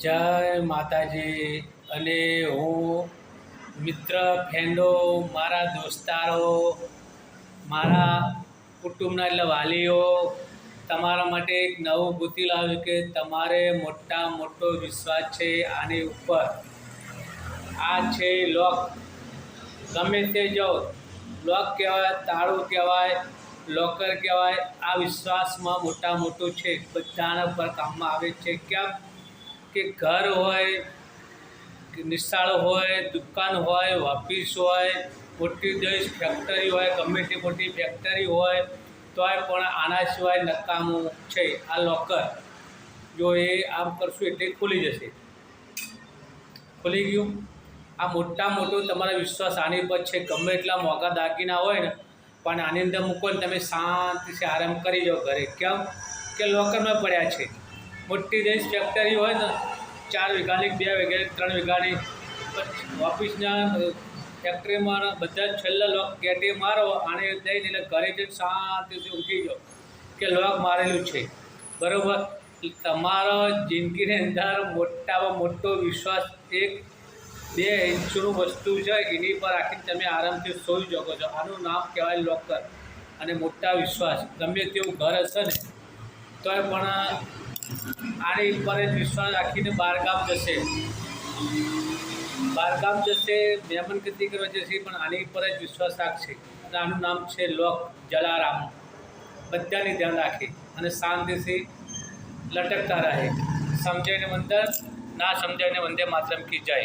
જય માતાજી. અને હું મિત્ર ફ્રેન્ડો, મારા દોસ્તારો, મારા કુટુંબના એટલે વાલીઓ તમારા માટે એક નવું ગોતી લાવ્યું કે તમારે મોટો વિશ્વાસ છે આની ઉપર. આ છે લોક. ગમે તે જાઓ, લોક કહેવાય, તાળું કહેવાય, લોકર કહેવાય. આ વિશ્વાસમાં મોટું છે, બધાના પર કામમાં આવે છે. કેમ કે ઘર હોય, નિશાળ હોય, દુકાન હોય, ઓફિસ હોય, મોટી દેશ ફેક્ટરી હોય, ગમે તે મોટી ફેક્ટરી હોય તોય પણ આના સિવાય નકામું છે આ લોકર. જો એ આમ કરશું એટલે ખુલી જશે. ખુલી ગયું. આ મોટું તમારા વિશ્વાસ આની પર છે. ગમે એટલા મોંઘા દાગીના હોય ને પણ આની અંદર મૂકો ને તમે શાંતિથી આરામ કરી જાઓ ઘરે. કેમ કે લોકરમાં પડ્યા છે. મોટી દેશ ફેક્ટરી હોય ને 4 વીઘાની, 2 વીઘાની, 3 વીઘાની, ઓફિસના ફેક્ટરીમાં બધા છેલ્લા લોક ગેટી મારો આને દઈને એટલે ઘરે જઈને શાંતિથી ઊંઘી જાઓ કે લોક મારેલું છે. બરાબર. તમારો જિંદગીની અંદર મોટામાં મોટો વિશ્વાસ 1-2 ઇંચનું વસ્તુ છે, એની પર રાખીને તમે આરામથી સૂઈ શકો છો. આનું નામ કહેવાય લોકર. અને મોટા વિશ્વાસ. ગમે તેવું ઘર હશે ને તોય પણ આની ઉપર જ વિશ્વાસ રાખીને બહારગામ જશે, મહેમાન ગતિ કરવા જશે, પણ આની ઉપર જ વિશ્વાસ રાખશે. અને આનું નામ છે લોક. જલારામ. બધાને ધ્યાન રાખે અને શાંતિથી લટકતા રહે. સમજાઈને વંદન, ના સમજાઈને વંદે માતરમ કી જય.